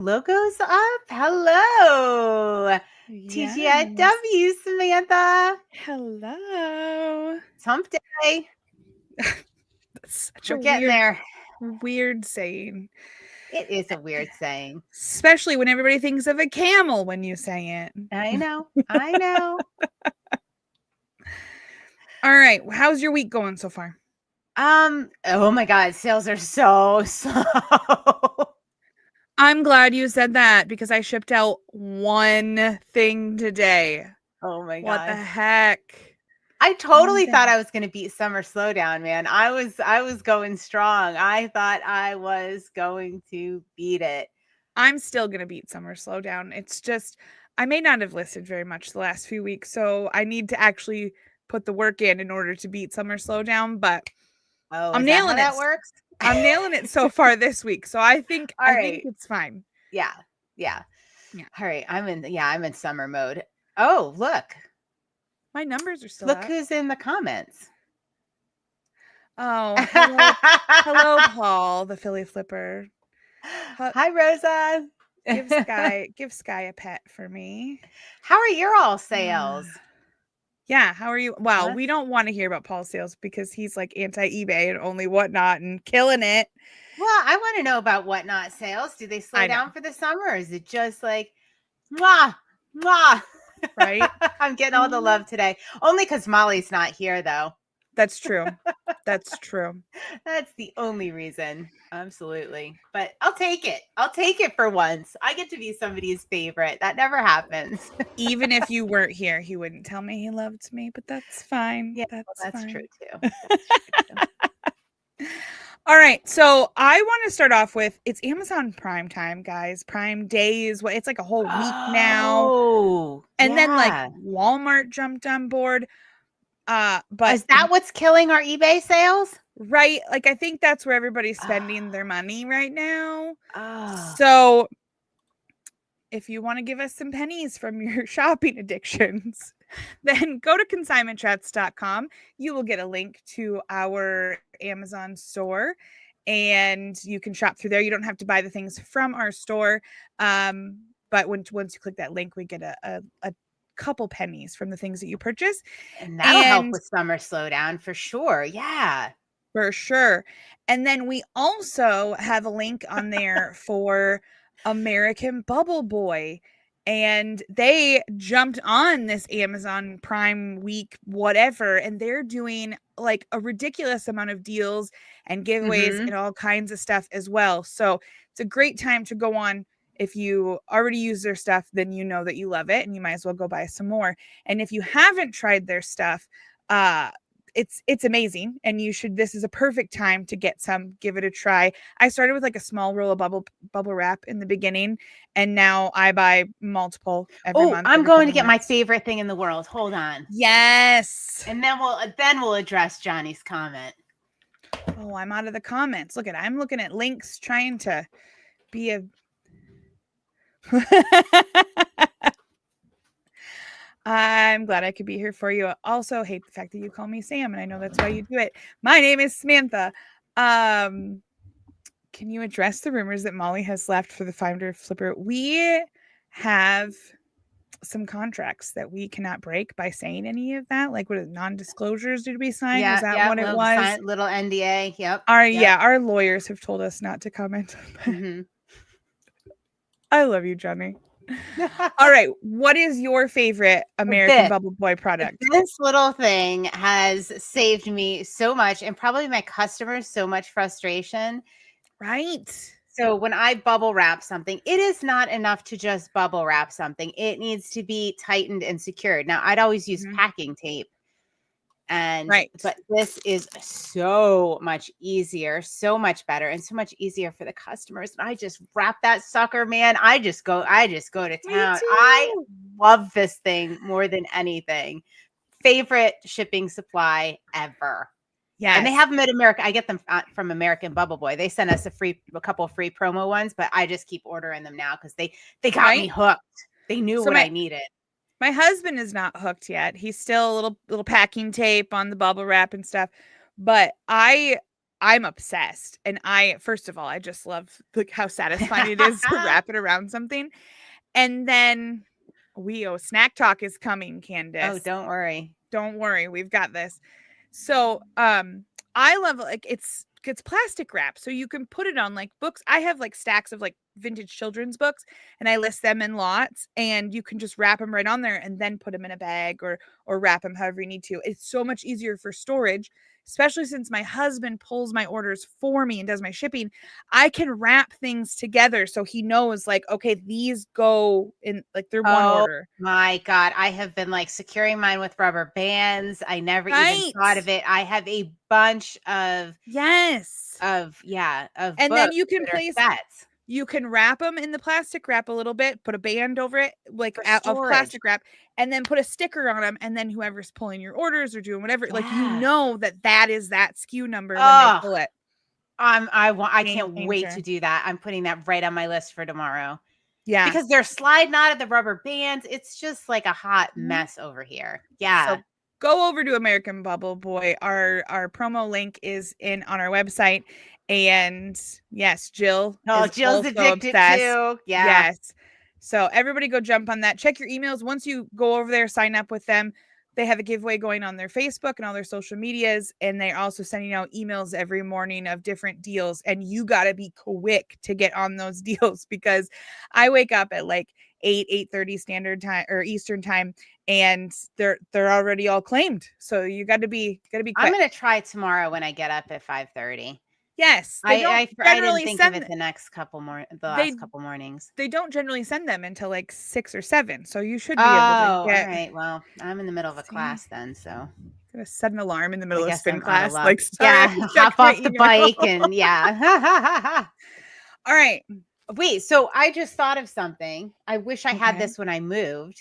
Logos up. Hello. Yes. TGIW, Samantha. Hello. It's hump day. That's such We're a getting there. weird saying. It is a weird saying. Especially when everybody thinks of a camel when you say it. I know. I know. All right. How's your week going so far? Oh my God. Sales are so slow. I'm glad you said that because I shipped out one thing today. Oh my What the God. heck? I One totally thing. thought I was going to beat summer slowdown, man. I was going strong. I thought I was going to beat it. I'm still going to beat summer slowdown. It's just, I may not have listed very much the last few weeks, so I need to actually put the work in order to beat summer slowdown, but Oh, I'm is that how nailing it. that works? I'm nailing it so far this week. So I think All right. it's fine. Yeah. Yeah. All right. I'm in summer mode. Oh, look. My numbers are still Look up. who's in the comments. Oh, hello. Hello, Paul, the Philly flipper. Hi, Rosa. Give Sky a pet for me. How are your all sales? Yeah, how are you? Well, What? we don't want to hear about Paul's sales because he's like anti-eBay and only Whatnot and killing it. Well, I want to know about Whatnot sales. Do they slow I know. down for the summer, or is it just like, mwah, mwah? Right? I'm getting all the love today. Only because Molly's not here, though. That's true. That's true. That's the only reason. Absolutely. But I'll take it. I'll take it for once. I get to be somebody's favorite. That never happens. Even if you weren't here, he wouldn't tell me he loved me, but that's fine. Yeah, That's well, that's fine. true too. That's true too. All right. So I want to start off with it's Amazon Prime time, guys. Prime Days. It's like a whole week now. Oh, And then like yeah. Walmart jumped on board. But Is that what's killing our eBay sales? right, like I think that's where everybody's spending their money right now. Oh. So if you want to give us some pennies from your shopping addictions, then go to consignmentchats.com. You will get a link to our Amazon store and you can shop through there. You don't have to buy the things from our store. But once you click that link, we get a couple pennies from the things that you purchase. And that'll help with summer slowdown for sure. Yeah. For sure. And then we also have a link on there for American Bubble Boy. And they jumped on this Amazon Prime week, whatever, and they're doing like a ridiculous amount of deals and giveaways and all kinds of stuff as well. So it's a great time to go on. If you already use their stuff, then you know that you love it and you might as well go buy some more. And if you haven't tried their stuff, it's amazing and this is a perfect time to get some, give it a try. I started with like a small roll of bubble wrap in the beginning and now I buy multiple every month. I'm going to get my favorite thing in the world. Hold on. Yes. And then we'll address Johnny's comment. Oh, I'm out of the comments. I'm looking at links trying to be a I'm glad I could be here for you. I also hate the fact that you call me Sam, and I know that's why you do it. My name is Samantha. Can you address the rumors that Molly has left for the Finder Flipper? We have some contracts that we cannot break by saying any of that. Like, what non-disclosures did we sign? Yeah, was that what it was? Little NDA. Yep. Our lawyers have told us not to comment. I love you, Johnny. All right. What is your favorite American Bubble Boy product? This little thing has saved me so much and probably my customers so much frustration. Right. So when I bubble wrap something, it is not enough to just bubble wrap something. It needs to be tightened and secured. Now, I'd always use packing tape. But this is so much easier, so much better, and so much easier for the customers. And I just wrap that sucker, man. I just go to town. I love this thing more than anything. Favorite shipping supply ever. Yeah, and they have them at America. I get them from American Bubble Boy. They sent us a couple of free promo ones, but I just keep ordering them now because they got me hooked. They knew what I needed. My husband is not hooked yet. He's still a little packing tape on the bubble wrap and stuff. But I I'm obsessed. And first of all, I just love like how satisfying it is to wrap it around something. And then snack talk is coming, Candace. Oh, don't worry. Don't worry. We've got this. So, I love like it's plastic wrap, so you can put it on like books. I have like stacks of like vintage children's books, and I list them in lots, and you can just wrap them right on there and then put them in a bag or wrap them however you need to. It's so much easier for storage, especially since my husband pulls my orders for me and does my shipping. I can wrap things together so he knows like, okay, these go in like they're one order. My God, I have been like securing mine with rubber bands. I never even thought of it. I have a bunch of and then you can place sets. You can wrap them in the plastic wrap a little bit, put a band over it, like of plastic wrap, and then put a sticker on them. And then whoever's pulling your orders or doing whatever, like you know that is that SKU number when they pull it. I can't wait to do that. I'm putting that right on my list for tomorrow. Yeah, because they're sliding out of the rubber bands. It's just like a hot mess over here. Yeah. So go over to American Bubble Boy. Our promo link is on our website. And yes, Jill's addicted too. Yeah. Yes. So everybody go jump on that. Check your emails. Once you go over there, sign up with them. They have a giveaway going on their Facebook and all their social medias. And they're also sending out emails every morning of different deals. And you got to be quick to get on those deals because I wake up at like 8:30 standard time or Eastern time, and they're already all claimed. So you got to be quick. I'm going to try tomorrow when I get up at 5:30. Yes, I didn't think of it the last couple mornings. They don't generally send them until like 6 or 7, so you should be able to get. All right. Well, I'm in the middle of a class then, so I'm gonna set an alarm in the middle of spin class, like hop off the bike and yeah. All right. Wait, so I just thought of something. I wish I had this when I moved.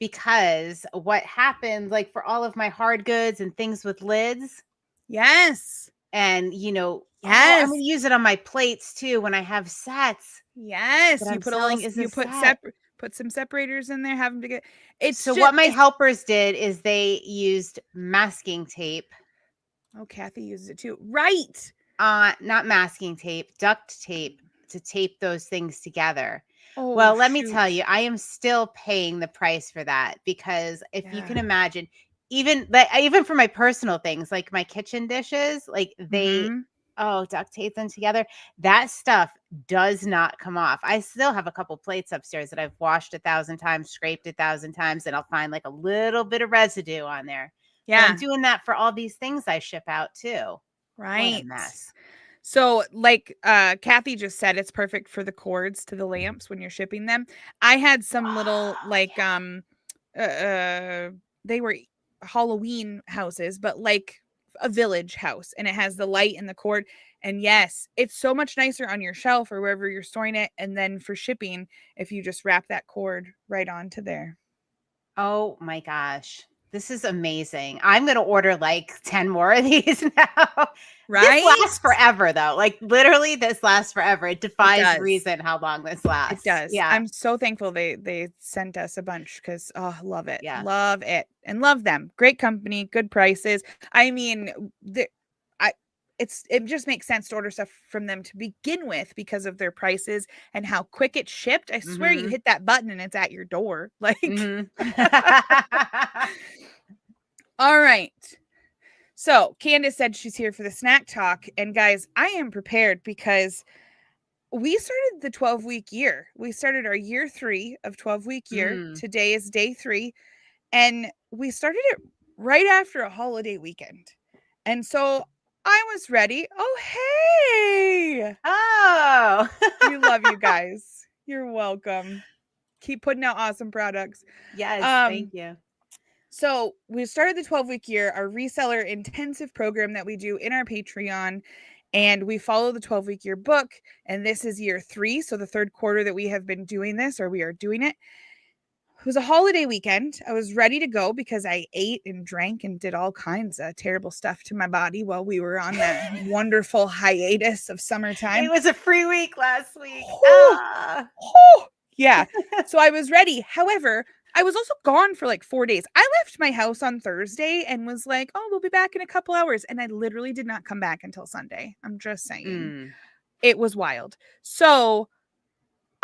Because what happened, like for all of my hard goods and things with lids. Yes. And, I'm going to use it on my plates too when I have sets. Yes. You put some separators in there, have them to get what my helpers did is they used masking tape. Oh, Kathy uses it too. Right. Not masking tape, duct tape to tape those things together. Oh, well, let me tell you, I am still paying the price for that because if you can imagine, even for my personal things, like my kitchen dishes, like they, duct tape them together. That stuff does not come off. I still have a couple plates upstairs that I've washed 1,000 times, scraped 1,000 times, and I'll find like a little bit of residue on there. Yeah. But I'm doing that for all these things I ship out too. Right. What a mess. So like Kathy just said, it's perfect for the cords to the lamps when you're shipping them. I had some little they were Halloween houses, but like a village house, and it has the light and the cord. And yes, it's so much nicer on your shelf or wherever you're storing it. And then for shipping, if you just wrap that cord right onto there. Oh my gosh. This is amazing. I'm going to order like 10 more of these now. Right? This lasts forever though. Like literally this lasts forever. It defies reason how long this lasts. It does. Yeah. I'm so thankful they sent us a bunch because love it. Yeah. Love it. And love them. Great company, good prices. I mean, it just makes sense to order stuff from them to begin with because of their prices and how quick it's shipped. I swear you hit that button and it's at your door. Like all right. So Candace said she's here for the snack talk. And guys, I am prepared because we started the 12-week year. We started our year 3 of 12-week year. Today is day 3. And we started it right after a holiday weekend. And so I was ready. Oh, hey. Oh. We love you guys. You're welcome. Keep putting out awesome products. Yes, thank you. So we started the 12-week year, our reseller intensive program that we do in our Patreon, and we follow the 12-week year book. And this is year 3. So the 3rd quarter that we have been doing this, or we are doing it. It was a holiday weekend. I was ready to go because I ate and drank and did all kinds of terrible stuff to my body while we were on that wonderful hiatus of summertime. It was a free week last week. Yeah. So I was ready. However, I was also gone for like 4 days. I left my house on Thursday and was like, oh, we'll be back in a couple hours. And I literally did not come back until Sunday. I'm just saying. It was wild. So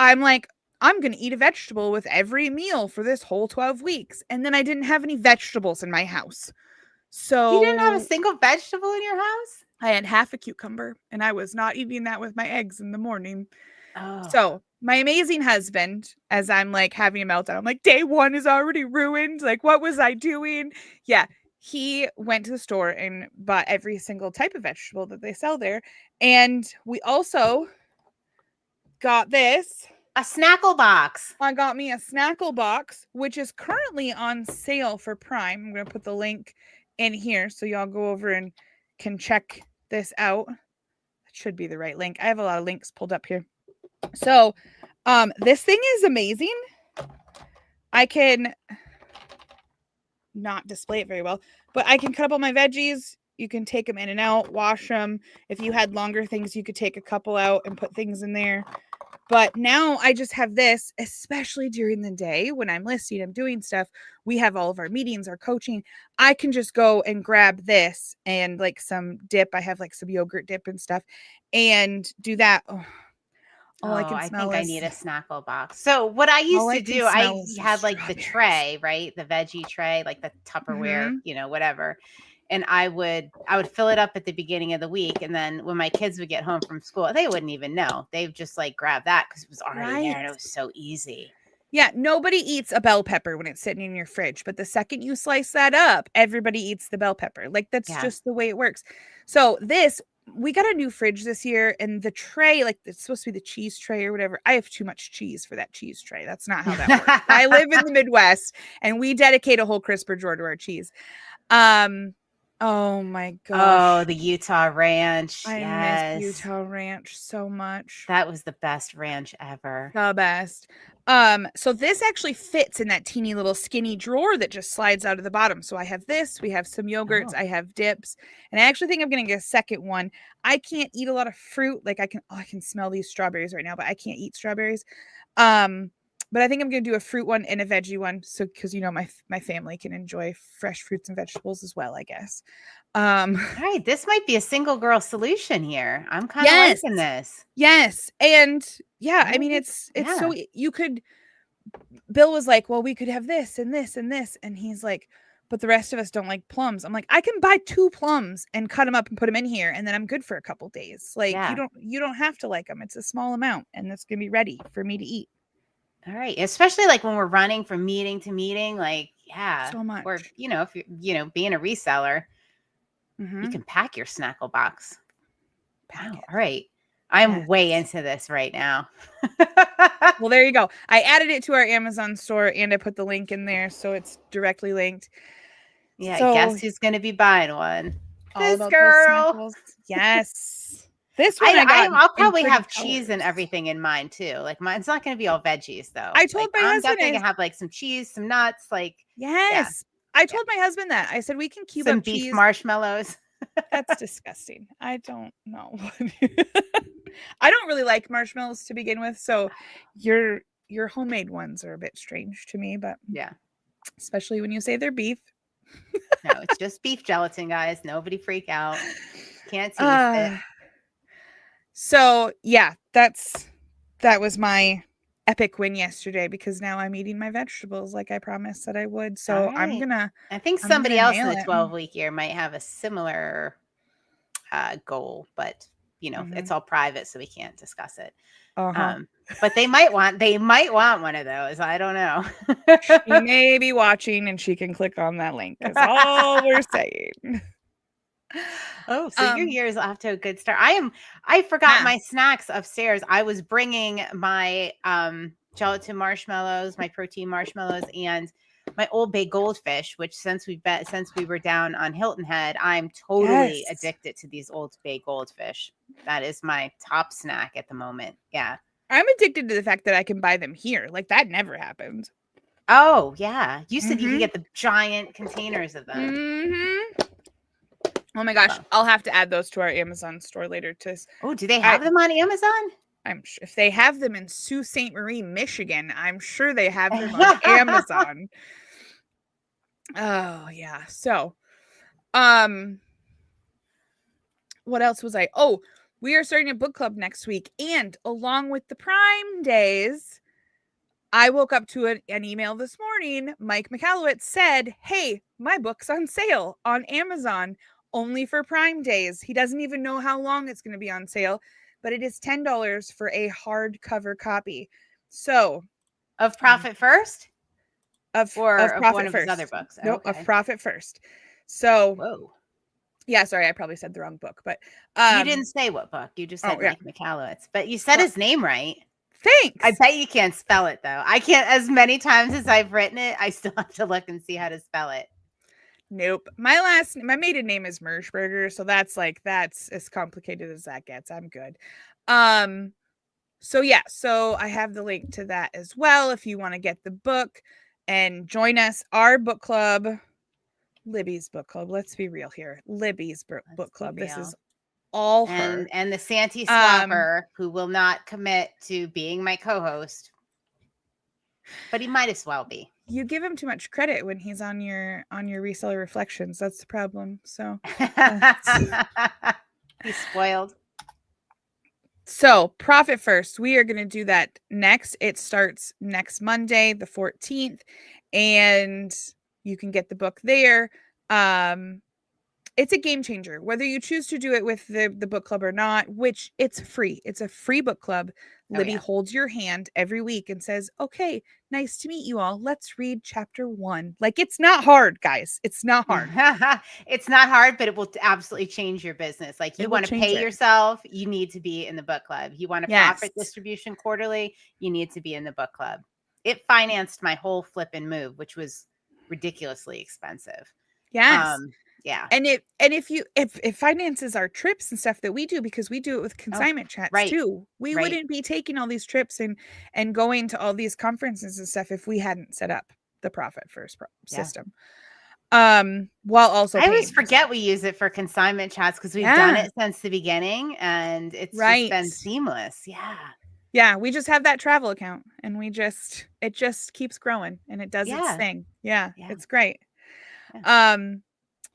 I'm like, I'm going to eat a vegetable with every meal for this whole 12 weeks. And then I didn't have any vegetables in my house. So you didn't have a single vegetable in your house? I had half a cucumber, and I was not eating that with my eggs in the morning. Oh. So my amazing husband, as I'm like having a meltdown, I'm like, day one is already ruined. Like, what was I doing? Yeah. He went to the store and bought every single type of vegetable that they sell there. And we also got this. A snackle box. I got me a snackle box, which is currently on sale for Prime. I'm going to put the link in here so y'all go over and can check this out. That should be the right link. I have a lot of links pulled up here. So, this thing is amazing. I can not display it very well, but I can cut up all my veggies. You can take them in and out, wash them. If you had longer things, you could take a couple out and put things in there. But now I just have this, especially during the day when I'm listing, I'm doing stuff. We have all of our meetings, our coaching. I can just go and grab this and like some dip. I have like some yogurt dip and stuff and do that. All I can smell I need a snackle box. So what I used to do, I had like the tray, right? The veggie tray, like the Tupperware, whatever. And I would fill it up at the beginning of the week. And then when my kids would get home from school, they wouldn't even know. They would just like grab that because it was already there and it was so easy. Yeah, nobody eats a bell pepper when it's sitting in your fridge. But the second you slice that up, everybody eats the bell pepper. Like that's just the way it works. So we got a new fridge this year, and the tray, like it's supposed to be the cheese tray or whatever. I have too much cheese for that cheese tray. That's not how that works. I live in the Midwest, and we dedicate a whole crisper drawer to our cheese. Oh my gosh. Oh, the Utah Ranch. I miss Utah Ranch so much. That was the best ranch ever. The best. So this actually fits in that teeny little skinny drawer that just slides out of the bottom. So I have this, we have some yogurts, I have dips, and I actually think I'm going to get a second one. I can't eat a lot of fruit. Like I can smell these strawberries right now, but I can't eat strawberries. But I think I'm going to do a fruit one and a veggie one. So, cause my family can enjoy fresh fruits and vegetables as well, I guess. All right. This might be a single girl solution here. I'm kind of liking this. Yes. And I mean, it's so Bill was like, well, we could have this and this and this. And he's like, but the rest of us don't like plums. I'm like, I can buy 2 plums and cut them up and put them in here. And then I'm good for a couple days. Like you don't have to like them. It's a small amount and it's going to be ready for me to eat. All right. Especially like when we're running from meeting to meeting, like, so much. Or, if you're, being a reseller, you can pack your snackle box. Wow. All right. I'm way into this right now. Well, there you go. I added it to our Amazon store and I put the link in there. So it's directly linked. Yeah. So, guess who's going to be buying one? This girl. Yes. This one I'll probably have cheese and everything in mine too. Like mine's not going to be all veggies though. I told my husband I'm definitely going to have like some cheese, some nuts, like I told my husband that. I said we can keep some up beef cheese. marshmallows. That's disgusting. I don't know. I don't really like marshmallows to begin with, so your homemade ones are a bit strange to me, but especially when you say they're beef. No, it's just beef gelatin, guys. Nobody freak out. Can't taste it. So that was my epic win yesterday because now I'm eating my vegetables like I promised that I would. So I think somebody else in the 12-week year might have a similar goal, but it's all private, so we can't discuss it. But they might want one of those. I don't know. She may be watching and she can click on that link. That's all we're saying. Oh, so your year is off to a good start. I forgot my snacks upstairs. I was bringing my gelatin marshmallows, my protein marshmallows, and my Old Bay goldfish, which since we were down on Hilton Head, I'm totally addicted to these Old Bay goldfish. That is my top snack at the moment. Yeah. I'm addicted to the fact that I can buy them here. Like that never happened. Oh, yeah. You said you could get the giant containers of them. Oh my gosh, I'll have to add those to our Amazon store later. Oh, do they have them on Amazon? if they have them in Sault Ste. Marie, Michigan, I'm sure they have them on Amazon. Oh yeah. So, what else was I? Oh, we are starting a book club next week, and along with the Prime days, I woke up to an email this morning. Mike McAllowitz said, "Hey, my book's on sale on Amazon only for Prime days." He doesn't even know how long it's going to be on sale, but it is $10 for a hardcover copy. So, of Profit First, of Profit one of First. his other books. No, okay. Of Profit First. So, whoa. Yeah, sorry, I probably said the wrong book, but you didn't say what book. You just said Mike McAllowitz, but you said his name right. Thanks. I bet you can't spell it though. I can't. As many times as I've written it, I still have to look and see how to spell it. Nope. My maiden name is Merschberger, so that's as complicated as that gets. I'm good. So yeah, so I have the link to that as well if you want to get the book and join us. Our book club, Libby's book club. Let's be real here. Libby's book club. This is all her. And the Santee Swapper, who will not commit to being my co-host, but he might as well be. You give him too much credit when he's on your Reseller Reflections. That's the problem. So he's spoiled. So Profit First, we are going to do that next. It starts next Monday, the 14th, and you can get the book there. It's a game changer, whether you choose to do it with the book club or not, which it's free. It's a free book club. Libby holds your hand every week and says, "Okay, nice to meet you all. Let's read chapter 1." Like, it's not hard, guys. It's not hard. It's not hard, but it will absolutely change your business. Like, you want to pay yourself, you need to be in the book club. You want to profit distribution quarterly, you need to be in the book club. It financed my whole flip and move, which was ridiculously expensive. Yes. Yeah. And if finances our trips and stuff that we do, because we do it with Consignment Chats too, we wouldn't be taking all these trips and going to all these conferences and stuff if we hadn't set up the Profit First system. While also I always forget we use it for Consignment Chats because we've done it since the beginning and it's just been seamless. Yeah, we just have that travel account and it just keeps growing and it does its thing. Yeah, it's great.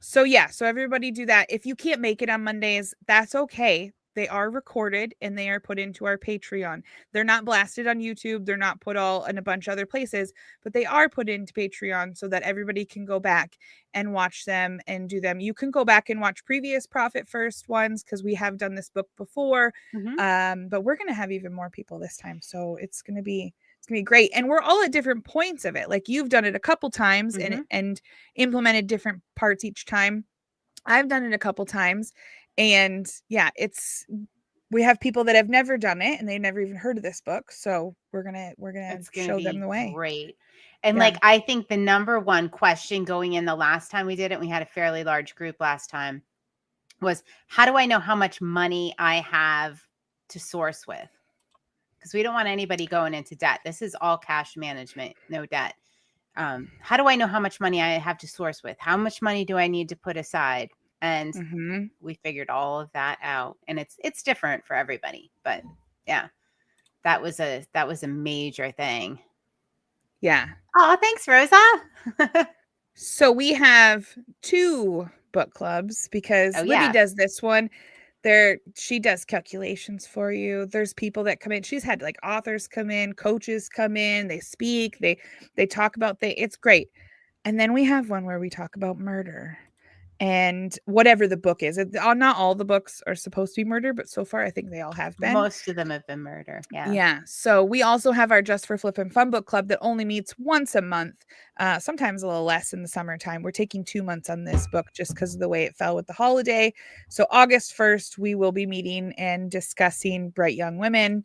So everybody do that. If you can't make it on Mondays, that's okay. They are recorded and they are put into our Patreon. They're not blasted on YouTube. They're not put all in a bunch of other places, but they are put into Patreon so that everybody can go back and watch them and do them. You can go back and watch previous Profit First ones because we have done this book before. But we're going to have even more people this time. So it's going to be great. And we're all at different points of it. Like, you've done it a couple times and implemented different parts each time. I've done it a couple times. And we have people that have never done it and they've never even heard of this book. So we're going to show them the way. Great. And I think the number one question going in the last time we did it, we had a fairly large group last time, was how do I know how much money I have to source with? Because we don't want anybody going into debt. This is all cash management, no debt. How do I know how much money I have to source with? How much money do I need to put aside? And we figured all of that out. And it's different for everybody. But yeah, that was a major thing. Yeah. Oh, thanks, Rosa. So we have 2 book clubs because Libby does this one. She does calculations for you. There's people that come in. She's had authors come in, coaches come in, they speak, they talk about it's great. And then we have one where we talk about murder and whatever the book is. Not all the books are supposed to be murder, but so far I think they all have been. Most of them have been murder. Yeah. Yeah. So we also have our Just for Flip and Fun book club that only meets once a month. Sometimes a little less in the summertime. We're taking 2 months on this book just because of the way it fell with the holiday. So August 1st, we will be meeting and discussing Bright Young Women.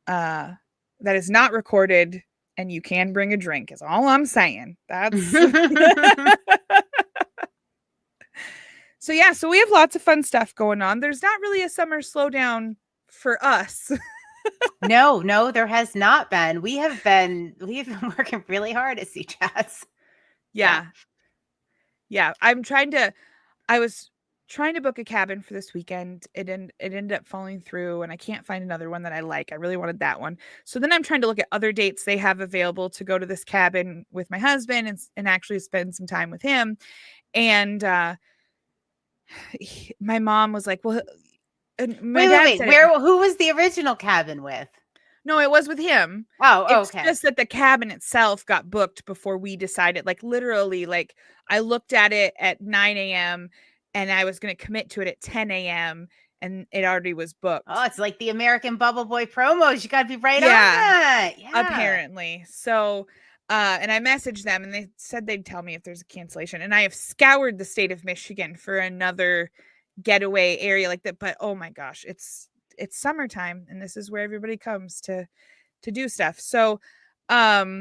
That is not recorded and you can bring a drink is all I'm saying. That's So we have lots of fun stuff going on. There's not really a summer slowdown for us. No, there has not been. We've been working really hard at C-Chats. Yeah. I was trying to book a cabin for this weekend. It ended up falling through, and I can't find another one that I like. I really wanted that one. So then I'm trying to look at other dates they have available to go to this cabin with my husband and actually spend some time with him. And my mom was like, well, wait. Who was the original cabin with? No, it was with him. Oh, okay. It's just that the cabin itself got booked before we decided. Like literally, like I looked at it at 9 a.m. and I was going to commit to it at 10 a.m. and it already was booked. Oh, it's like the American Bubble Boy promos. You got to be right on that. Yeah, apparently. So, and I messaged them and they said they'd tell me if there's a cancellation. And I have scoured the state of Michigan for another getaway area like that. But oh my gosh, it's summertime and this is where everybody comes to do stuff. So, yeah,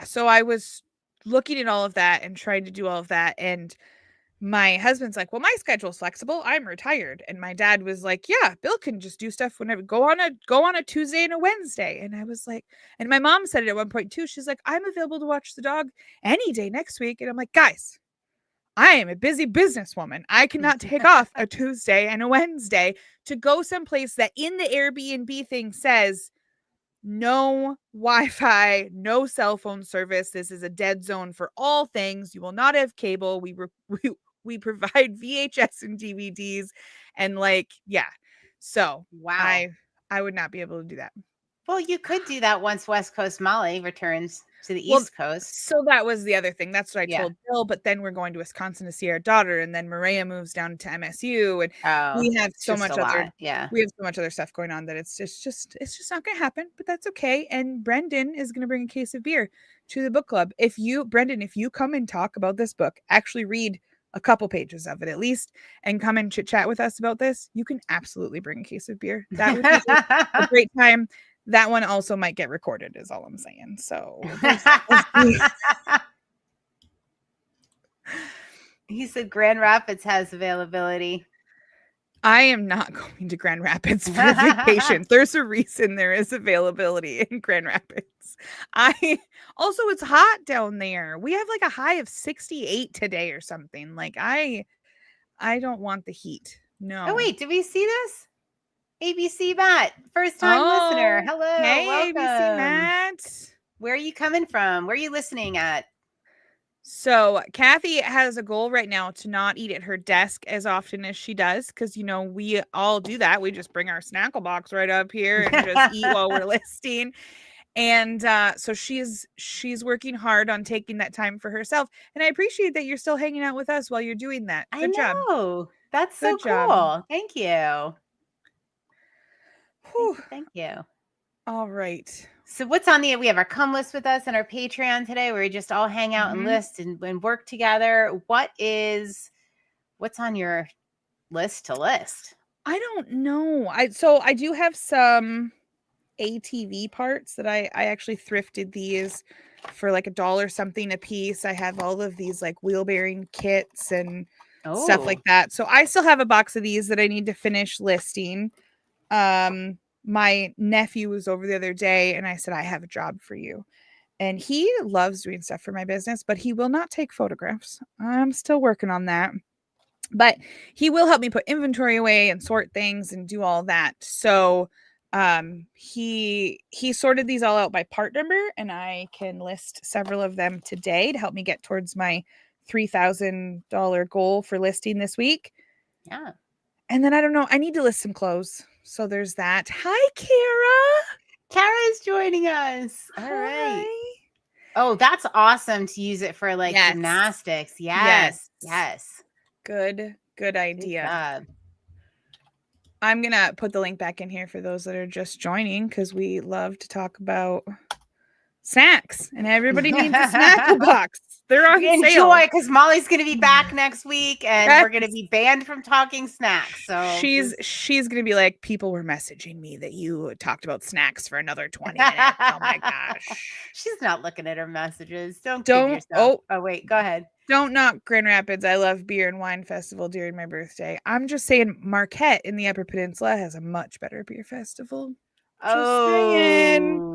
so I was looking at all of that and trying to do all of that. And my husband's like, well, my schedule's flexible. I'm retired. And my dad was like, yeah, Bill can just do stuff whenever, go on a Tuesday and a Wednesday. And I was like, and my mom said it at one point too. She's like, I'm available to watch the dog any day next week. And I'm like, guys, I am a busy businesswoman. I cannot take off a Tuesday and a Wednesday to go someplace that in the Airbnb thing says no Wi-Fi, no cell phone service. This is a dead zone for all things. You will not have cable. We provide VHS and DVDs and like, yeah. So wow, I would not be able to do that. Well, you could do that once West Coast Molly returns to the East Coast. So that was the other thing. That's what I told Bill. But then we're going to Wisconsin to see our daughter, and then Maria moves down to MSU, and we have so much other. We have so much other stuff going on that it's just not going to happen. But that's okay. And Brendan is going to bring a case of beer to the book club. If you come and talk about this book, actually read a couple pages of it at least, and come and chit chat with us about this, you can absolutely bring a case of beer. That would be a great time. That one also might get recorded is all I'm saying. So he said Grand Rapids has availability. I am not going to Grand Rapids for vacation. There's a reason there is availability in Grand Rapids. It's hot down there. We have like a high of 68 today or something. Like I don't want the heat. No. Oh wait, did we see this? ABC Matt, first time listener. Hello. Hey, welcome. ABC Matt. Where are you coming from? Where are you listening at? So Kathy has a goal right now to not eat at her desk as often as she does. Because, we all do that. We just bring our snackle box right up here and just eat while we're listing. And so she's working hard on taking that time for herself. And I appreciate that you're still hanging out with us while you're doing that. Good job. I know. That's so cool. Thank you. Thank you. All right. So we have our come list with us and our Patreon today where we just all hang out and list and work together. What's on your list to list? I don't know. I do have some ATV parts that I actually thrifted these for like $1 something a piece. I have all of these like wheel bearing kits and stuff like that. So I still have a box of these that I need to finish listing. My nephew was over the other day and I said, I have a job for you. And he loves doing stuff for my business, but he will not take photographs. I'm still working on that. But he will help me put inventory away and sort things and do all that. So he sorted these all out by part number, and I can list several of them today to help me get towards my $3,000 goal for listing this week. Yeah. And then I don't know, I need to list some clothes. So there's that. Hi, Kara. Kara's joining us. All right. Oh, that's awesome to use it for like gymnastics. Yes. Good idea. I'm going to put the link back in here for those that are just joining because we love to talk about snacks and everybody needs a snack box. They're on sale. Enjoy because Molly's going to be back next week and we're going to be banned from talking snacks. So she's going to be like, people were messaging me that you talked about snacks for another 20 minutes. Oh my gosh. She's not looking at her messages. Don't kid yourself. Oh wait, go ahead. Don't knock Grand Rapids. I love beer and wine festival during my birthday. I'm just saying Marquette in the Upper Peninsula has a much better beer festival. Just saying.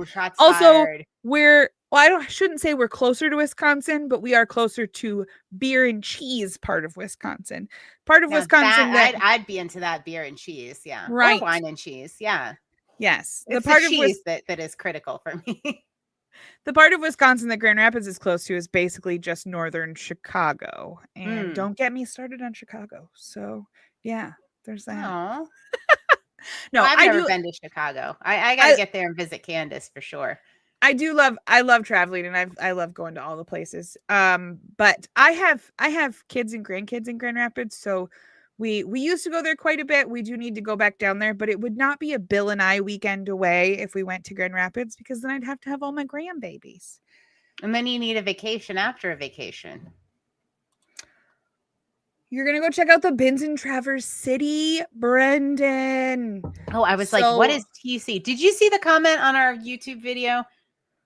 Shots also, fired. we're Well, I shouldn't say we're closer to Wisconsin, but we are closer to beer and cheese part of Wisconsin. Part of Wisconsin that I'd be into that beer and cheese, yeah. Right. Or wine and cheese, yeah. Yes. It's the part of cheese that is critical for me. The part of Wisconsin that Grand Rapids is close to is basically just northern Chicago. And don't get me started on Chicago. So, yeah, there's that. No, I've never been to Chicago. I got to get there and visit Candace for sure. I love traveling, and I love going to all the places. But I have kids and grandkids in Grand Rapids, so we used to go there quite a bit. We do need to go back down there, but it would not be a Bill and I weekend away if we went to Grand Rapids, because then I'd have to have all my grandbabies. And then you need a vacation after a vacation. You're going to go check out the bins in Traverse City, Brendan. Oh, I was like, what is TC? Did you see the comment on our YouTube video?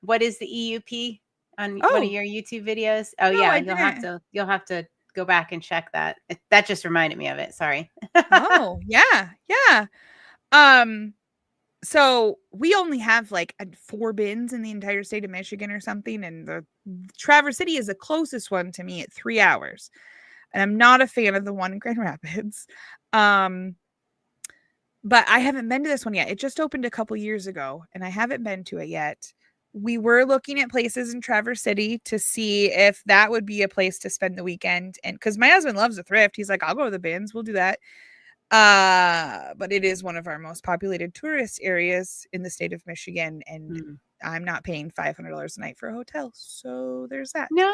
What is the EUP on one of your YouTube videos? Oh, no, yeah. You'll have to go back and check that. That just reminded me of it. Sorry. Oh, yeah. Yeah. So we only have like 4 bins in the entire state of Michigan or something. And the Traverse City is the closest one to me at 3 hours. And I'm not a fan of the one in Grand Rapids. But I haven't been to this one yet. It just opened a couple years ago and I haven't been to it yet. We were looking at places in Traverse City to see if that would be a place to spend the weekend. And because my husband loves a thrift, he's like, I'll go to the bins. We'll do that. But it is one of our most populated tourist areas in the state of Michigan. And I'm not paying $500 a night for a hotel. So there's that. No.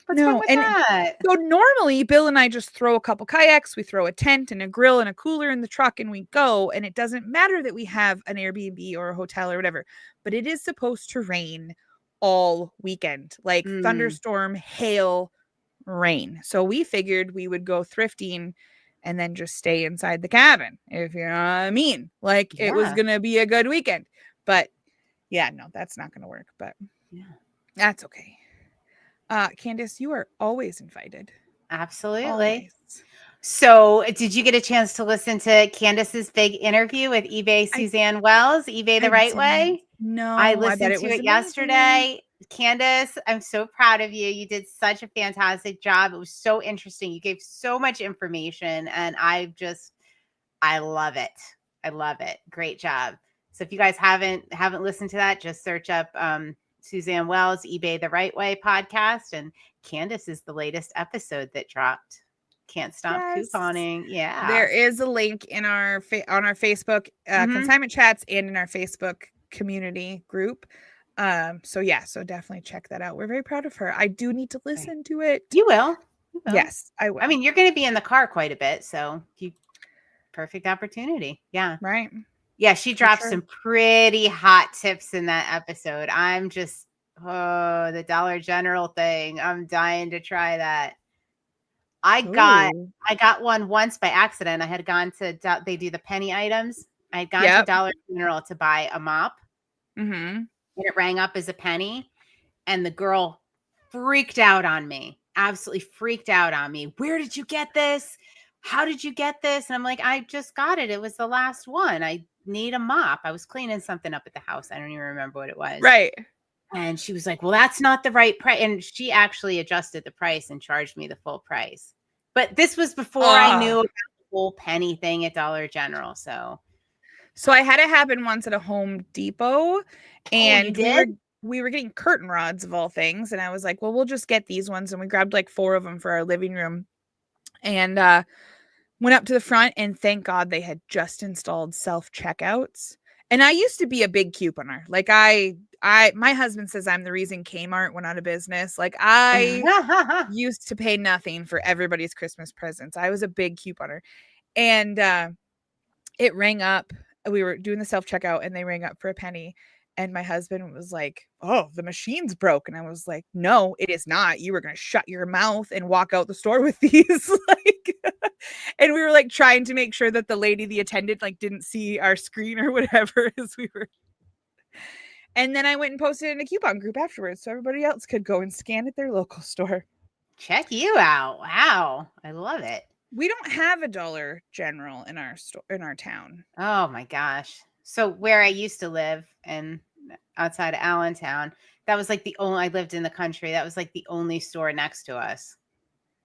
What's wrong with that? So normally Bill and I just throw a couple kayaks, we throw a tent and a grill and a cooler in the truck and we go, and it doesn't matter that we have an Airbnb or a hotel or whatever, but it is supposed to rain all weekend, like thunderstorm, hail, rain. So we figured we would go thrifting and then just stay inside the cabin, if you know what I mean. Like it was going to be a good weekend, but yeah, no, that's not going to work, but that's okay. Candace, you are always invited. Absolutely. Always. So did you get a chance to listen to Candace's big interview with eBay Suzanne Wells, eBay the Right Way? No, I listened to it yesterday. Candace, I'm so proud of you. You did such a fantastic job. It was so interesting. You gave so much information and I love it. I love it. Great job. So if you guys haven't listened to that, just search up Suzanne Wells, eBay the Right Way podcast, and Candace is the latest episode that dropped. Can't stop couponing. Yeah, there is a link in our on our Facebook Consignment Chats and in our Facebook community group. So definitely check that out. We're very proud of her. I do need to listen to it. You will. Yes, I will. I mean, you're going to be in the car quite a bit, so perfect opportunity. Yeah, right. Yeah, she dropped some pretty hot tips in that episode. I'm just, the Dollar General thing. I'm dying to try that. I got one once by accident. I had gone to, they do the penny items. I had gone to Dollar General to buy a mop. And it rang up as a penny. And the girl freaked out on me. Absolutely freaked out on me. Where did you get this? How did you get this? And I'm like, I just got it. It was the last one. I need a mop. I was cleaning something up at the house. I don't even remember what it was. Right. And she was like, well, that's not the right price. And she actually adjusted the price and charged me the full price. But this was before I knew about the whole penny thing at Dollar General. So I had it happen once at a Home Depot. And we were getting curtain rods of all things. And I was like, well, we'll just get these ones. And we grabbed like 4 of them for our living room. And went up to the front, and thank God they had just installed self-checkouts. And I used to be a big couponer. Like my husband says I'm the reason Kmart went out of business. Like I used to pay nothing for everybody's Christmas presents. I was a big couponer. And it rang up. We were doing the self-checkout and they rang up for a penny. And my husband was like, oh, the machine's broke. And I was like, no, it is not. You were going to shut your mouth and walk out the store with these. And we were like trying to make sure that the attendant, like didn't see our screen or whatever as we were. And then I went and posted in a coupon group afterwards so everybody else could go and scan at their local store. Check you out. Wow. I love it. We don't have a Dollar General in our town. Oh my gosh. So where I used to live, and outside of Allentown. That was like the only, I lived in the country. That was like the only store next to us.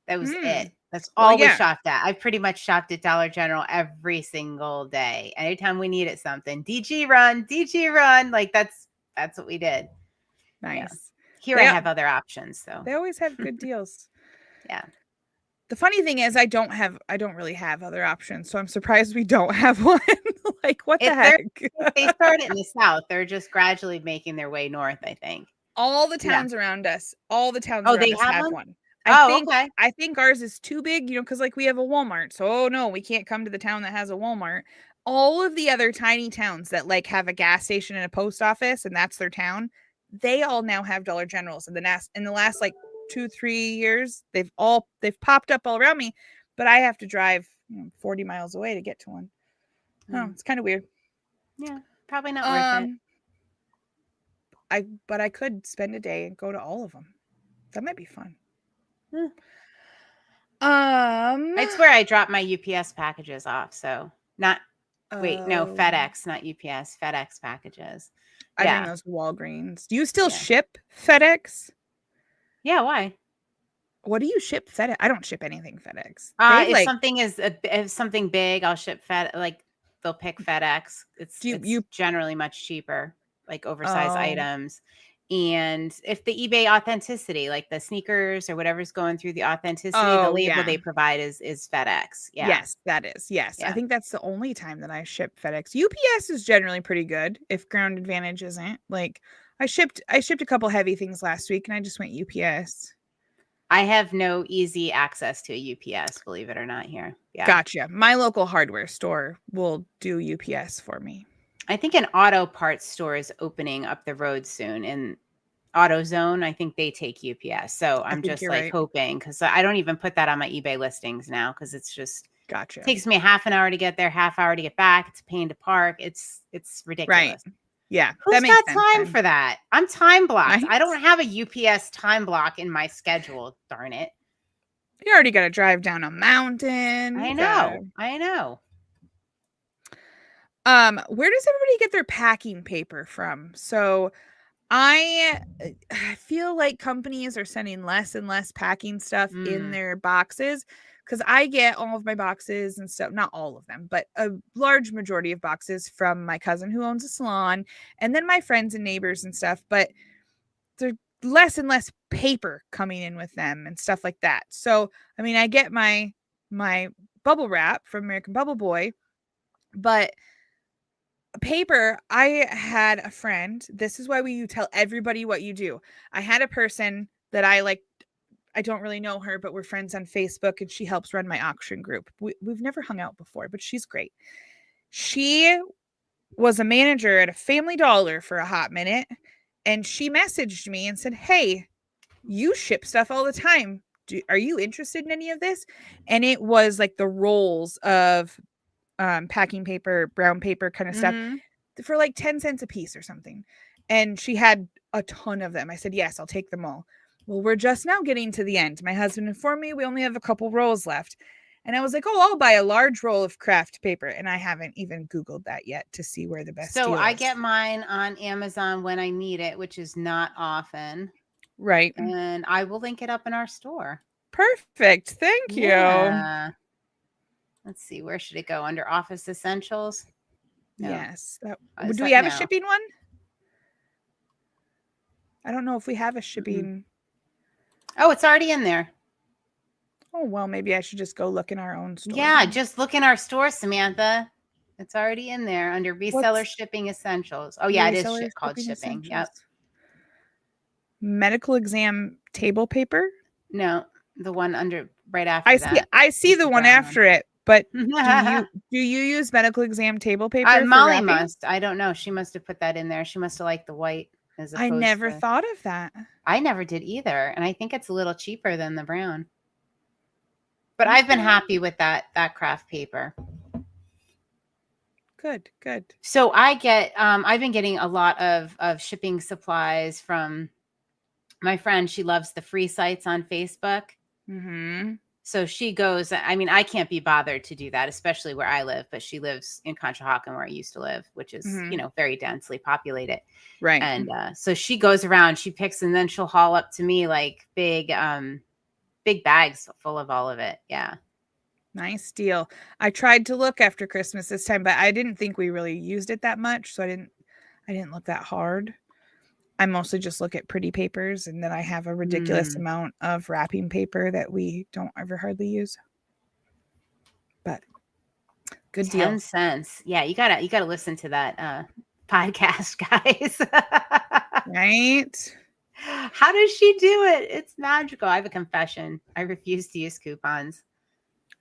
That was it. That's all we shopped at. I pretty much shopped at Dollar General every single day. Anytime we needed something, DG run. Like that's what we did. Nice. Yeah. Here I have other options though. They always have good deals. Yeah. The funny thing is I don't really have other options. So I'm surprised we don't have one. Like what the heck? They started in the South. They're just gradually making their way north, I think. All the towns around us, they have one. I think ours is too big, because like we have a Walmart. So, no, we can't come to the town that has a Walmart. All of the other tiny towns that like have a gas station and a post office and that's their town, they all now have Dollar Generals. In the last like 2-3 years, they've popped up all around me, but I have to drive 40 miles away to get to one. Oh, it's kind of weird. Yeah, probably not worth it. But I could spend a day and go to all of them. That might be fun. I swear I dropped my UPS packages off. So FedEx, not UPS, FedEx packages. I bring those to Walgreens. Do you still ship FedEx? Yeah, why? What do you ship FedEx? I don't ship anything FedEx. If something big, I'll ship like they'll pick FedEx. It's generally much cheaper, like oversized items. And if the eBay authenticity, like the sneakers or whatever's going through the authenticity, the label they provide is FedEx. Yeah. Yes, that is. Yes. Yeah. I think that's the only time that I ship FedEx. UPS is generally pretty good if Ground Advantage isn't. Like I shipped a couple heavy things last week and I just went UPS. I have no easy access to a UPS, believe it or not, here. Yeah. Gotcha. My local hardware store will do UPS for me. I think an auto parts store is opening up the road soon in AutoZone. I think they take UPS. So I'm just like hoping, because I don't even put that on my eBay listings now because it's just gotcha. It takes me half an hour to get there, half hour to get back. It's a pain to park. It's ridiculous. Right. Yeah. Who's got time for that? I'm time blocked. Right? I don't have a UPS time block in my schedule. Darn it. You already got to drive down a mountain. I know. Where does everybody get their packing paper from? So I feel like companies are sending less and less packing stuff in their boxes, because I get all of my boxes and stuff, not all of them, but a large majority of boxes from my cousin who owns a salon, and then my friends and neighbors and stuff. But there's less and less paper coming in with them and stuff like that. So, I mean, I get my bubble wrap from American Bubble Boy, but paper, I had a friend. This is why you tell everybody what you do. I had a person that I don't really know her, but we're friends on Facebook, and she helps run my auction group. We've never hung out before, but she's great. She was a manager at a Family Dollar for a hot minute, and she messaged me and said, "Hey, you ship stuff all the time. Are you interested in any of this?" And it was like the rolls of packing paper, brown paper kind of stuff for like 10 cents a piece or something. And she had a ton of them. I said, yes, I'll take them all. Well, we're just now getting to the end. My husband informed me we only have a couple rolls left. And I was like, oh, I'll buy a large roll of craft paper. And I haven't even Googled that yet to see where the best deal is. I get mine on Amazon when I need it, which is not often. Right. And I will link it up in our store. Perfect. Thank you. Yeah. Let's see. Where should it go? Under Office Essentials? No. Yes. Do we have a shipping one? I don't know if we have a shipping. Oh, it's already in there. Oh, well, maybe I should just go look in our own store. Yeah, just look in our store, Samantha. It's already in there under Reseller Shipping Essentials. Oh, yeah, it is called shipping. Yep. Medical exam table paper? No, the one right after that. I see the one after it. But do you use medical exam table paper? Molly must. I don't know. She must have put that in there. She must have liked the white. I never thought of that. I never did either. And I think it's a little cheaper than the brown. But I've been happy with that craft paper. Good. So I've been getting a lot of shipping supplies from my friend. She loves the free sites on Facebook. So she goes, I mean, I can't be bothered to do that, especially where I live, but she lives in Conshohocken where I used to live, which is, very densely populated. Right. And so she goes around, she picks, and then she'll haul up to me like big bags full of all of it. Yeah. Nice deal. I tried to look after Christmas this time, but I didn't think we really used it that much. So I didn't look that hard. I mostly just look at pretty papers, and then I have a ridiculous amount of wrapping paper that we don't ever hardly use. But good 10 deal. cents. Yeah, you gotta listen to that podcast, guys. Right? How does she do it? It's magical. I have a confession. I refuse to use coupons.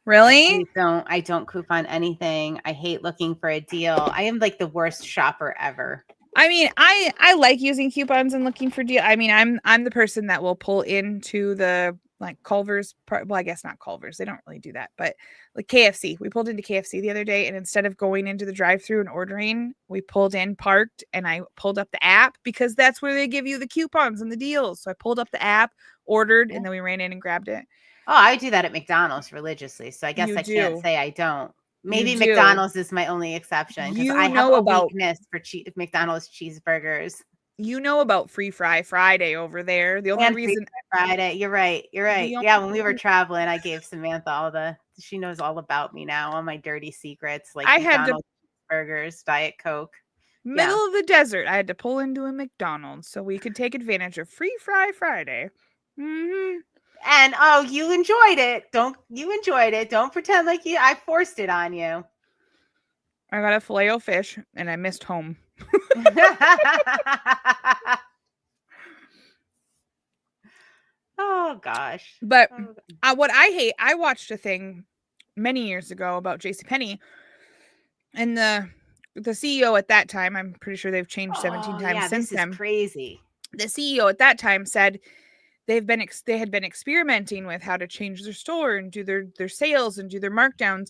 Really? I don't coupon anything. I hate looking for a deal. I am like the worst shopper ever. I mean, I like using coupons and looking for deal. I mean, I'm the person that will pull into the like Culver's. Well, I guess not Culver's. They don't really do that, but like KFC. We pulled into KFC the other day, and instead of going into the drive-thru and ordering, we pulled in, parked, and I pulled up the app because that's where they give you the coupons and the deals. So I pulled up the app, ordered, and then we ran in and grabbed it. Oh, I do that at McDonald's religiously. So I guess I can't say I don't. Maybe McDonald's is my only exception because I have a weakness for McDonald's cheeseburgers. You know about Free Fry Friday over there. The only reason Friday, you're right. Yeah, when we were traveling, I gave Samantha she knows all about me now, all my dirty secrets, like I McDonald's cheeseburgers, Diet Coke. Middle of the desert. I had to pull into a McDonald's so we could take advantage of Free Fry Friday. And you enjoyed it. Don't pretend like I forced it on you. I got a Filet-O-Fish and I missed home. Oh gosh. But what I hate, I watched a thing many years ago about JCPenney, and the CEO at that time, I'm pretty sure they've changed 17 times since then. This is crazy. The CEO at that time said they had been experimenting with how to change their store and do their sales and do their markdowns.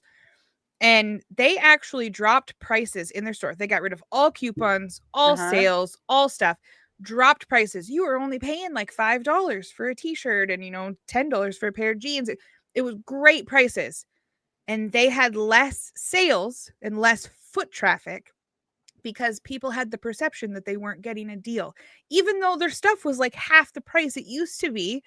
And they actually dropped prices in their store. They got rid of all coupons, all sales, all stuff, dropped prices. You were only paying like $5 for a t-shirt and, $10 for a pair of jeans. It was great prices. And they had less sales and less foot traffic because people had the perception that they weren't getting a deal. Even though their stuff was like half the price it used to be,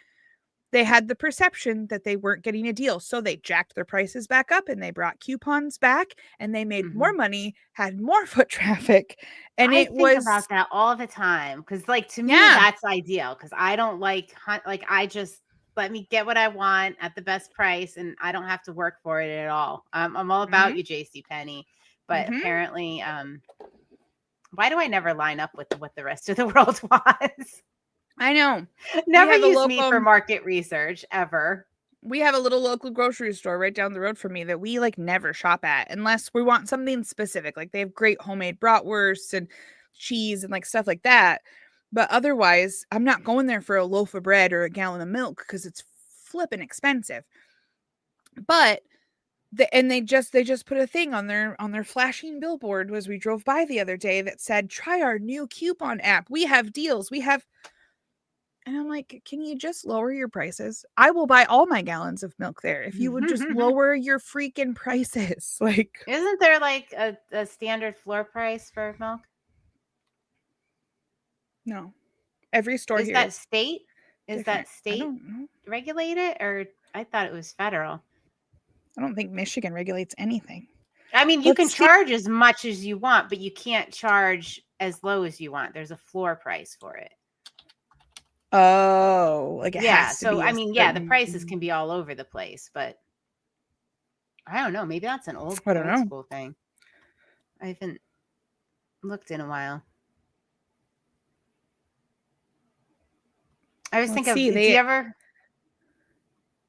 they had the perception that they weren't getting a deal. So they jacked their prices back up and they brought coupons back and they made more money, had more foot traffic. And I think about that all the time. Because to me, that's ideal. Because I don't I just let me get what I want at the best price and I don't have to work for it at all. I'm all about you, JCPenney. But apparently, why do I never line up with what the rest of the world wants? I know. Never use me for market research ever. We have a little local grocery store right down the road from me that we never shop at unless we want something specific. Like they have great homemade bratwursts and cheese and stuff like that. But otherwise, I'm not going there for a loaf of bread or a gallon of milk because it's flipping expensive. But they just put a thing on their flashing billboard as we drove by the other day that said, "Try our new coupon app. We have deals. We have." And I'm like, can you just lower your prices? I will buy all my gallons of milk there if you would just lower your freaking prices. Isn't there a standard floor price for milk? No. Every store is here that state? Is that state regulated, or I thought it was federal? I don't think Michigan regulates anything. I mean, you can charge as much as you want, but you can't charge as low as you want. There's a floor price for it. Oh, it has to be. So I mean, the prices can be all over the place, but I don't know. Maybe that's an old school thing. I haven't looked in a while. I was thinking, did you ever?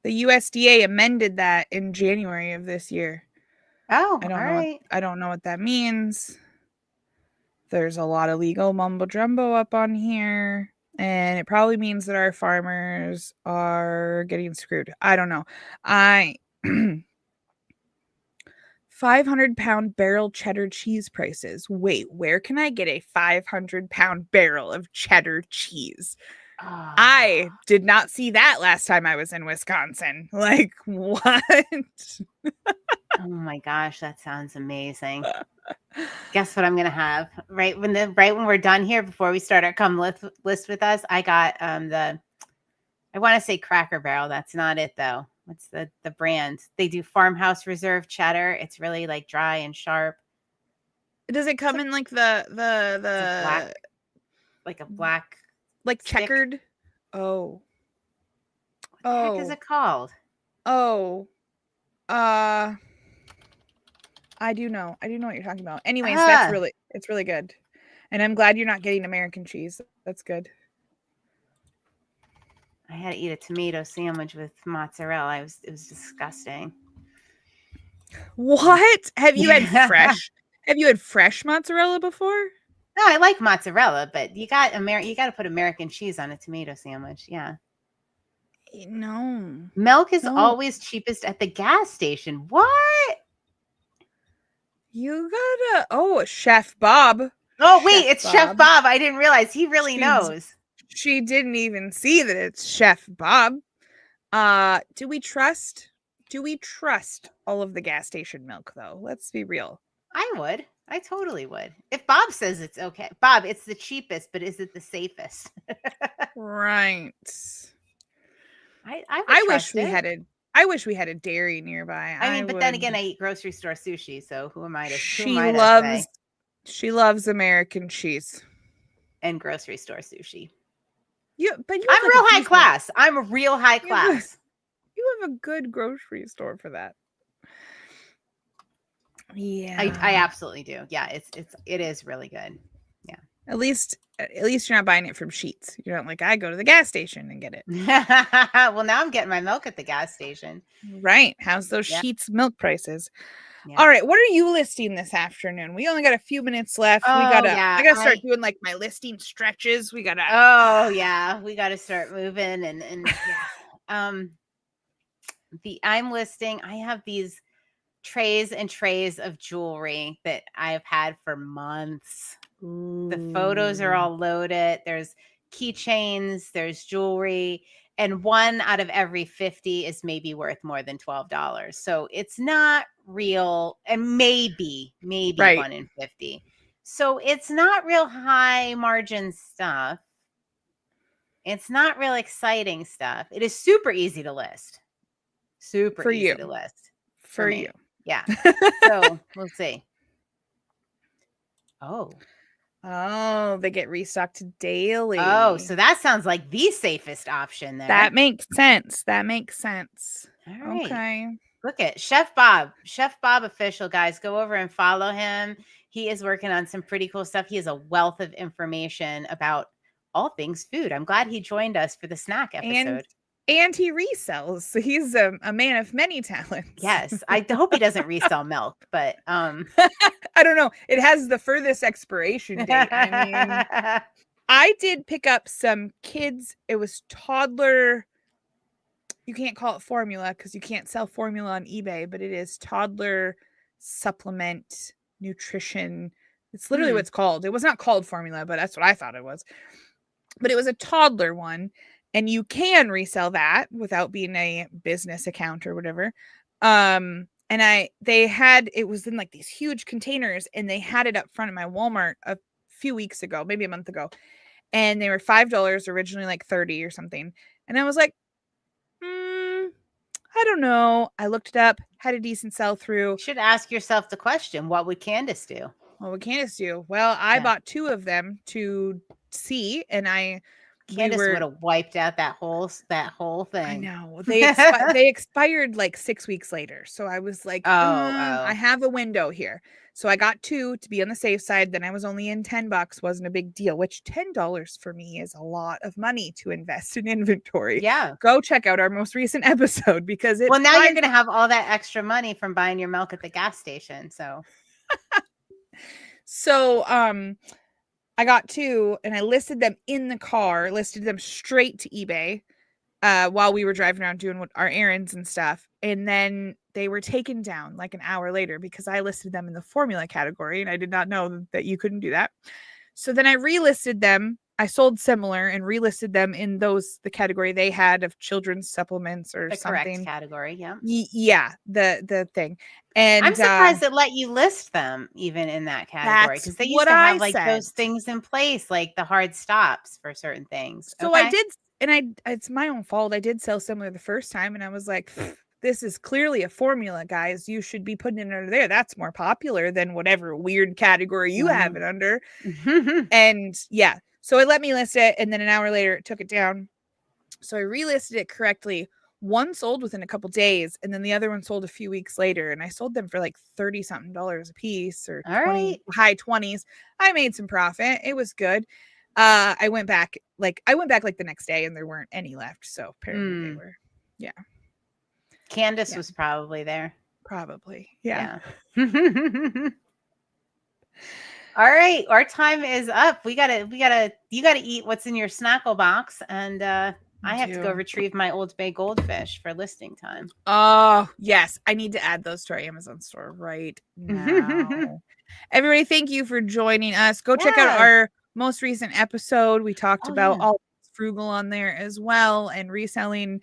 The USDA amended that in January of this year. Oh, I don't know what that means. There's a lot of legal mumbo jumbo up on here. And it probably means that our farmers are getting screwed. I don't know. 500-pound barrel cheddar cheese prices. Wait, where can I get a 500-pound barrel of cheddar cheese? Oh. I did not see that last time I was in Wisconsin. Like, what? Oh my gosh, that sounds amazing. Guess what I'm gonna have right when we're done here, before we start our come list with us. I got I want to say Cracker Barrel. That's not it though. What's the brand? They do Farmhouse Reserve cheddar. It's really like dry and sharp. Does it come in like the black, like a black, like stick? checkered? Oh. What the heck is it called? Oh. I do know what you're talking about. Anyways, it's really good. And I'm glad you're not getting American cheese. That's good. I had to eat a tomato sandwich with mozzarella. It was disgusting. What? Have you had fresh? Have you had fresh mozzarella before? No, I like mozzarella, but you got to put American cheese on a tomato sandwich. Yeah. No. Milk is always cheapest at the gas station. What? You gotta Chef Bob. Oh, wait, it's Chef Bob. I didn't realize he really knows. She didn't even see that it's Chef Bob. Do we trust all of the gas station milk though? Let's be real. I totally would. If Bob says it's okay. Bob, it's the cheapest, but is it the safest? Right. I wish we had a dairy nearby. I mean, but then again, I eat grocery store sushi, so who am I to say? She loves American cheese and grocery store sushi. I'm real high class. I'm a real high class. You have a good grocery store for that. Yeah, I absolutely do. Yeah, it is really good. Yeah. At least you're not buying it from Sheetz. You're not like, I go to the gas station and get it. Well, now I'm getting my milk at the gas station. Right. How's those Sheetz milk prices? Yeah. All right. What are you listing this afternoon? We only got a few minutes left. I gotta start doing like my listing stretches. We gotta start moving and I'm listing. I have these trays and trays of jewelry that I've had for months. Ooh. The photos are all loaded. There's keychains, there's jewelry, and 1 out of every 50 is maybe worth more than $12. So it's not real, and maybe 1 in 50. So it's not real high margin stuff. It's not real exciting stuff. It is super easy to list. Super easy to list. For you. Yeah. So we'll see. Oh, they get restocked daily. Oh, so that sounds like the safest option there. That makes sense. All right. Okay. Look at Chef Bob official, guys. Go over and follow him. He is working on some pretty cool stuff. He has a wealth of information about all things food. I'm glad he joined us for the snack episode. And he resells. So he's a man of many talents. Yes. I hope he doesn't resell milk, but I don't know. It has the furthest expiration date. I mean, I did pick up some kids. It was toddler. You can't call it formula because you can't sell formula on eBay, but it is toddler supplement nutrition. It's literally what it's called. It was not called formula, but that's what I thought it was. But it was a toddler one. And you can resell that without being a business account or whatever. And it was in like these huge containers, and they had it up front of my Walmart a few weeks ago, maybe a month ago. And they were $5, originally like $30 or something. And I was like, I don't know. I looked it up, had a decent sell through. You should ask yourself the question, what would Candace do? Well, I bought 2 of them to see, and Candace would have wiped out that whole thing. I know. They expired like 6 weeks later. So I was like, I have a window here. So I got 2 to be on the safe side. Then I was only in $10. Wasn't a big deal, which $10 for me is a lot of money to invest in inventory. Yeah. Go check out our most recent episode because now you're going to have all that extra money from buying your milk at the gas station. So, I got 2 and I listed them in the car, listed them straight to eBay while we were driving around doing our errands and stuff. And then they were taken down like an hour later because I listed them in the formula category and I did not know that you couldn't do that. So then I relisted them I sold similar and relisted them in the category they had of children's supplements or the something. correct category. Yeah. Yeah, the thing. And I'm surprised it let you list them even in that category, because they used to have like those things in place, like the hard stops for certain things. So I did, and it's my own fault. I did sell similar the first time, and I was like, this is clearly a formula, guys. You should be putting it under there. That's more popular than whatever weird category you have it under. And yeah, so it let me list it, and then an hour later it took it down. So I relisted it correctly. One sold within a couple days, and then the other one sold a few weeks later, and I sold them for like $30-something a piece, or high 20s. I made some profit. It was good. I went back like the next day, and there weren't any left. So apparently they were, yeah. Candace was probably there. Probably, yeah. All right, our time is up. You gotta eat what's in your snackle box, and I have to go retrieve my Old Bay goldfish for listing time. Oh, yes. I need to add those to our Amazon store right now. Everybody, thank you for joining us. Go check out our most recent episode. We talked about all frugal on there as well, and reselling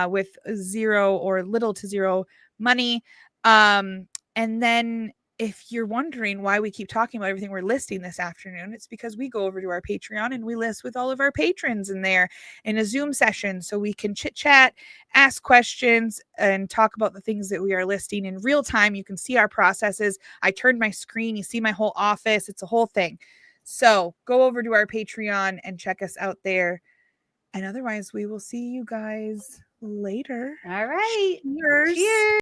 with zero or little to zero money. And then if you're wondering why we keep talking about everything we're listing this afternoon, it's because we go over to our Patreon and we list with all of our patrons in there in a Zoom session, so we can chit chat, ask questions, and talk about the things that we are listing in real time. You can see our processes. I turned my screen. You see my whole office. It's a whole thing. So go over to our Patreon and check us out there. And otherwise, we will see you guys later. All right. Cheers. Cheers.